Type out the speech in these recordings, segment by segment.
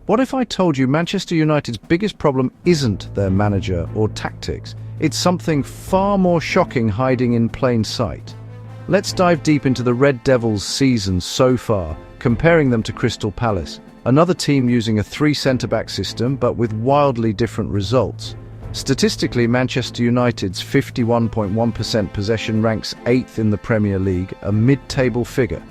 What if I told you Manchester United's biggest problem isn't their manager or tactics? It's something far more shocking hiding in plain sight. Let's dive deep into the Red Devils' season so far, comparing them to Crystal Palace, another team using a 3 centre-back system but with wildly different results. Statistically, Manchester United's 51.1% possession ranks 8th in the Premier League, a mid-table figure.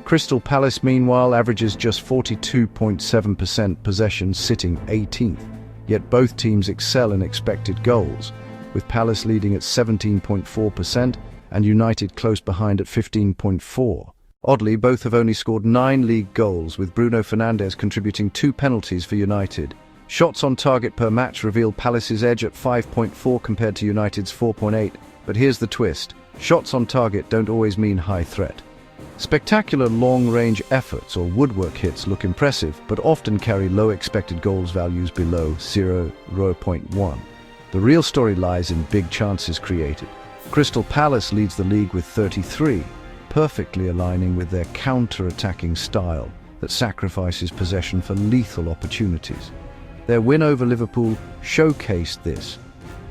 Crystal Palace, meanwhile, averages just 42.7% possession, sitting 18th. Yet both teams excel in expected goals, with Palace leading at 17.4% and United close behind at 15.4%. Oddly, both have only scored 9 league goals, with Bruno Fernandes contributing 2 penalties for United. Shots on target per match reveal Palace's edge at 5.4 compared to United's 4.8. But here's the twist. Shots on target don't always mean high threat. Spectacular long-range efforts or woodwork hits look impressive, but often carry low expected goals values below 0.1. The real story lies in big chances created. Crystal Palace leads the league with 33, perfectly aligning with their counter-attacking style that sacrifices possession for lethal opportunities. Their win over Liverpool showcased this.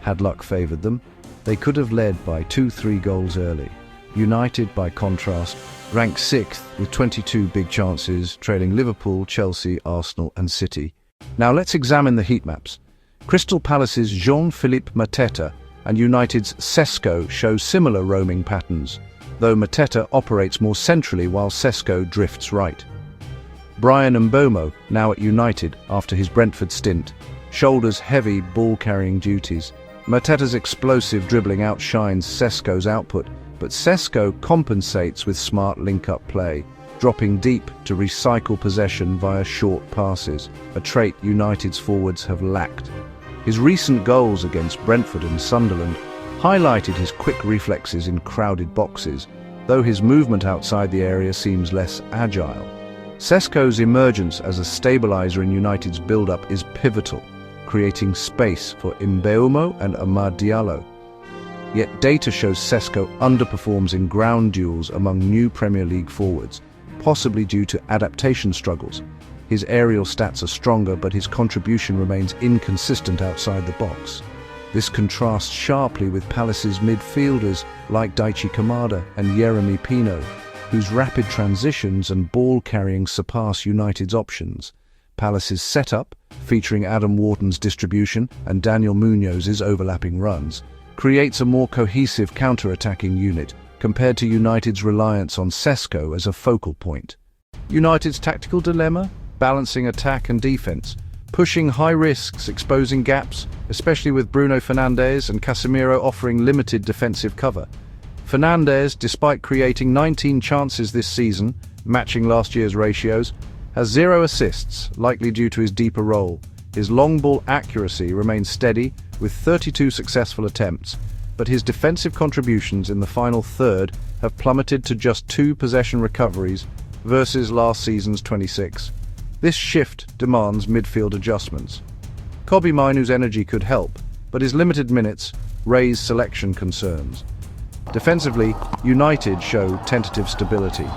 Had luck favoured them, they could have led by 2-3 goals early. United, by contrast, ranked 6th with 22 big chances, trailing Liverpool, Chelsea, Arsenal and City. Now let's examine the heat maps. Crystal Palace's Jean-Philippe Mateta and United's Sesko show similar roaming patterns, though Mateta operates more centrally while Sesko drifts right. Brian Mbeumo, now at United after his Brentford stint, shoulders heavy ball-carrying duties. Mateta's explosive dribbling outshines Sesko's output, but Sesko compensates with smart link-up play, dropping deep to recycle possession via short passes, a trait United's forwards have lacked. His recent goals against Brentford and Sunderland highlighted his quick reflexes in crowded boxes, though his movement outside the area seems less agile. Sesko's emergence as a stabiliser in United's build-up is pivotal, creating space for Mbeumo and Amad Diallo. Yet data shows Sesko underperforms in ground duels among new Premier League forwards, possibly due to adaptation struggles. His aerial stats are stronger, but his contribution remains inconsistent outside the box. This contrasts sharply with Palace's midfielders like Daichi Kamada and Yeremy Pino, whose rapid transitions and ball-carrying surpass United's options. Palace's setup, featuring Adam Wharton's distribution and Daniel Munoz's overlapping runs, creates a more cohesive counter-attacking unit compared to United's reliance on Sesko as a focal point. United's tactical dilemma? Balancing attack and defense, pushing high risks, exposing gaps, especially with Bruno Fernandes and Casemiro offering limited defensive cover. Fernandes, despite creating 19 chances this season, matching last year's ratios, has 0 assists, likely due to his deeper role. His long ball accuracy remains steady with 32 successful attempts, but his defensive contributions in the final third have plummeted to just 2 possession recoveries versus last season's 26. This shift demands midfield adjustments. Kobbie Mainoo's energy could help, but his limited minutes raise selection concerns. Defensively, United show tentative stability.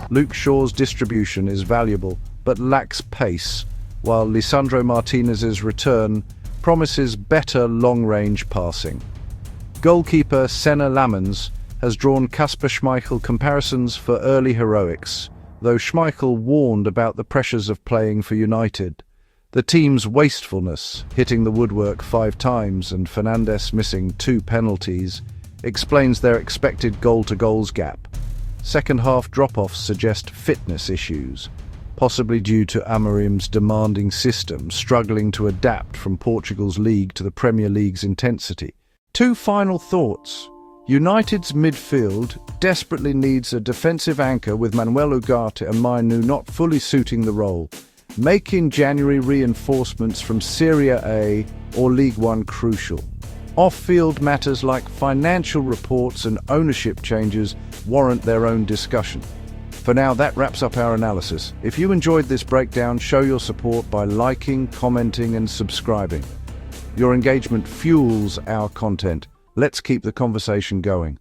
Luke Shaw's distribution is valuable, but lacks pace, while Lisandro Martinez's return promises better long-range passing. Goalkeeper Senna Lamens has drawn Kasper Schmeichel comparisons for early heroics, though Schmeichel warned about the pressures of playing for United. The team's wastefulness, hitting the woodwork 5 times and Fernandes missing 2 penalties, explains their expected goal-to-goals gap. Second-half drop-offs suggest fitness issues, possibly due to Amorim's demanding system, struggling to adapt from Portugal's league to the Premier League's intensity. 2 final thoughts. United's midfield desperately needs a defensive anchor, with Manuel Ugarte and Mainoo not fully suiting the role, making January reinforcements from Serie A or League One crucial. Off-field matters like financial reports and ownership changes warrant their own discussion. For now, that wraps up our analysis. If you enjoyed this breakdown, show your support by liking, commenting and subscribing. Your engagement fuels our content. Let's keep the conversation going.